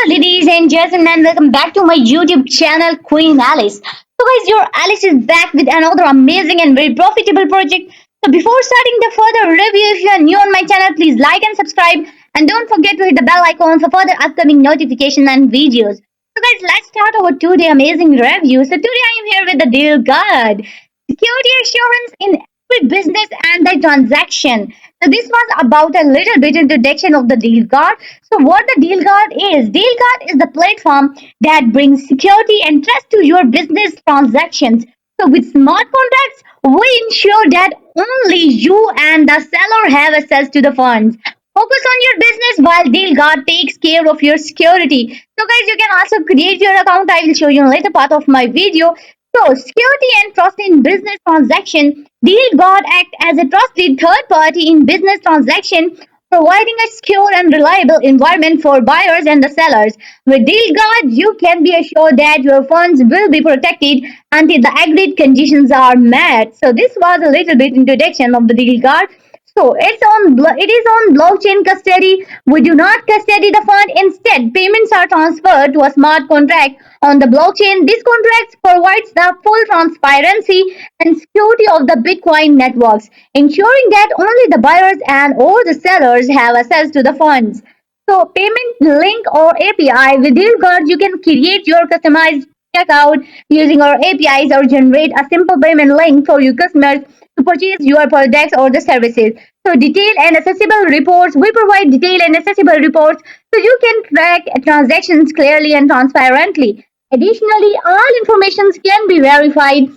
ladies and gentlemen, welcome back to my YouTube channel, Queen Alice. So, guys, your Alice is back with another amazing and very profitable project. So, before starting the further review, if you are new on my channel, please like and subscribe, and don't forget to hit the bell icon for further upcoming notifications and videos. So, guys, let's start our today amazing review. So, today I am here with the Deal Guard, security assurance in every business and the transaction. So this was about a little bit introduction of the Deal Guard. So what the Deal Guard is? Deal Guard is the platform that brings security and trust to your business transactions. So with smart contracts, we ensure that only you and the seller have access to the funds. Focus on your business while Deal Guard takes care of your security. So guys, you can also create your account. I will show you in later part of my video. So, security and trust in business transaction. DealGuard act as a trusted third party in business transaction, providing a secure and reliable environment for buyers and the sellers. With DealGuard, you can be assured that your funds will be protected until the agreed conditions are met. So, this was a little bit introduction of the DealGuard. So it is on blockchain custody. We do not custody the fund. Instead, payments are transferred to a smart contract on the blockchain. This contract provides the full transparency and security of the Bitcoin networks, ensuring that only the buyers and or the sellers have access to the funds. So payment link or API with DealGuard, you can create your customized checkout using our APIs or generate a simple payment link for your customers to purchase your products or the services. So detailed and accessible reports. We provide detailed and accessible reports so you can track transactions clearly and transparently. Additionally, all information can be verified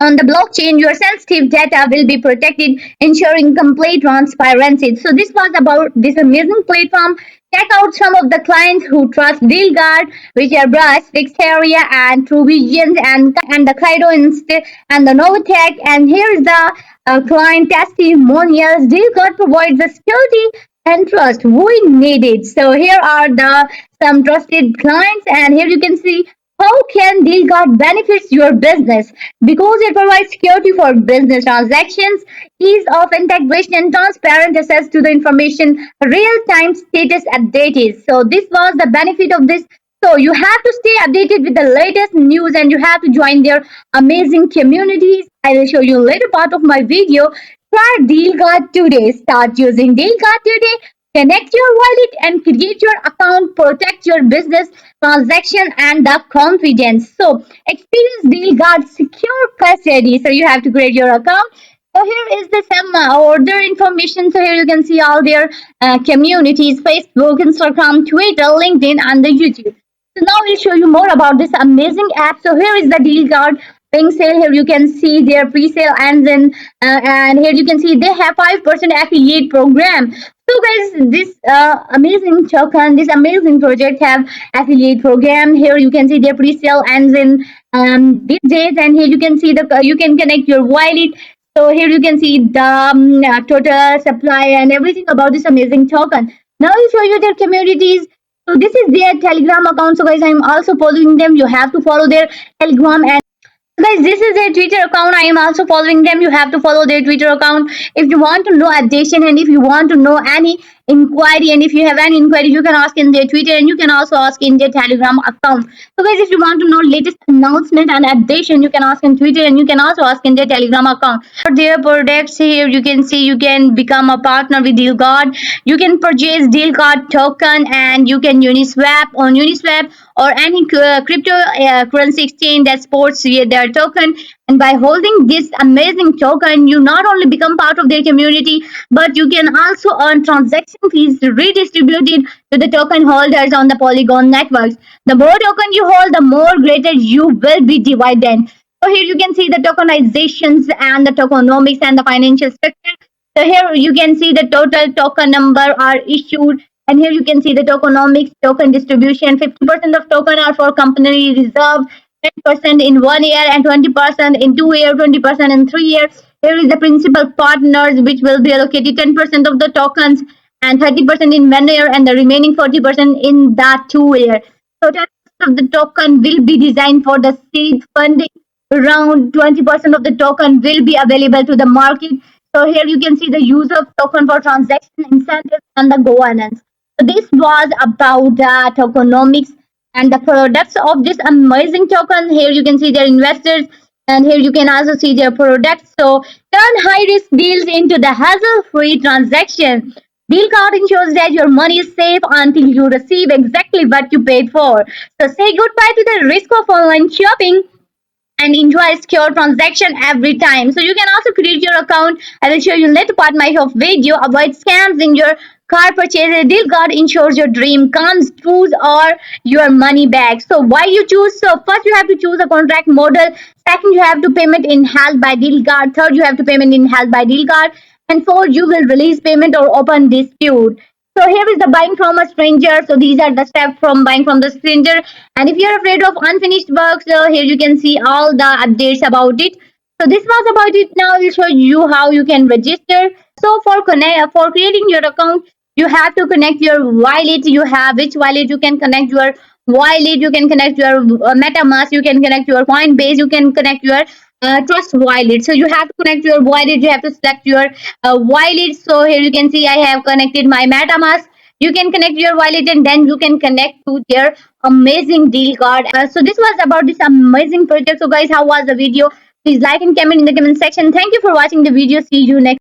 on the blockchain. Your sensitive data will be protected, ensuring complete transparency. So this was about this amazing platform. Check out some of the clients who trust DealGuard, which are Brush, Fixteria, and TrueVisions, and the Kaido and the Novotech. And here is the client testimonials. DealGuard provides the security and trust we needed. So here are the some trusted clients, and here you can see how can DealGuard benefits your business? Because it provides security for business transactions, ease of integration, and transparent access to the information, real-time status updated. So this was the benefit of this. So you have to stay updated with the latest news, and you have to join their amazing communities. I will show you later part of my video. Try DealGuard today. Start using DealGuard today. Connect your wallet and create your account, protect your business transaction and the confidence. So experience DealGuard secure custody. So you have to create your account. So here is the some order information. So here you can see all their communities: Facebook, Instagram, Twitter, LinkedIn, and the YouTube. So now we'll show you more about this amazing app. So here is the DealGuard pink sale. Here you can see their pre-sale ends in, and here you can see they have 5% affiliate program. So guys, this amazing token, this amazing project have affiliate program. Here you can see their pre-sale ends in these days, and here you can see the you can connect your wallet. So here you can see the total supply and everything about this amazing token. Now I'll show you their communities. So this is their Telegram account. So guys, I'm also following them. You have to follow their Telegram. And guys, this is their Twitter account. I am also following them. You have to follow their Twitter account if you want to know updation, and if you want to know any inquiry, and if you have any inquiry, you can ask in their Twitter, and you can also ask in their Telegram account. So guys, if you want to know latest announcement and updation, you can ask in Twitter, and you can also ask in their Telegram account. For their products, here you can see you can become a partner with DealGuard. You can purchase DealGuard token, and you can Uniswap on Uniswap or any cryptocurrency exchange that supports their token. And by holding this amazing token, you not only become part of their community, but you can also earn transaction fees redistributed to the token holders on the Polygon networks. The more token you hold, the more greater you will be dividend. So here you can see the tokenizations and the tokenomics and the financial structure. So here you can see the total token number are issued, and here you can see the tokenomics, token distribution. 50% of token are for company reserve, 10% in 1 year, and 20% in 2 years, 20% in 3 years. Here is the principal partners, which will be allocated 10% of the tokens and 30% in 1 year, and the remaining 40% in that 2 year. So 10% of the token will be designed for the seed funding. Around 20% of the token will be available to the market. So here you can see the use of token for transaction incentives and the governance. This was about the tokenomics and the products of this amazing token. Here you can see their investors, and here you can also see their products. So turn high risk deals into the hassle free transaction. Deal card ensures that your money is safe until you receive exactly what you paid for. So say goodbye to the risk of online shopping and enjoy a secure transaction every time. So you can also create your account. I will show you in later part my of video. Avoid scams in your car purchase. A deal card ensures your dream comes true or your money back. So why you choose? So first you have to choose a contract model. Second, you have to payment in held by deal card. Third, you have to payment in held by deal card. And fourth, you will release payment or open dispute. So here is the buying from a stranger. So these are the steps from buying from the stranger. And if you're afraid of unfinished work, so here you can see all the updates about it. So this was about it. Now I will show you how you can register. So for creating your account, you have to connect your wallet. You have which wallet you can connect your wallet. You can connect your MetaMask. You can connect your Coinbase. You can connect your Trust Wallet. So you have to connect your wallet. You have to select your wallet. So here you can see I have connected my MetaMask. You can connect your wallet and then you can connect to their amazing deal card. So this was about this amazing project. So guys, how was the video? Please like and comment in the comment section. Thank you for watching the video. See you next.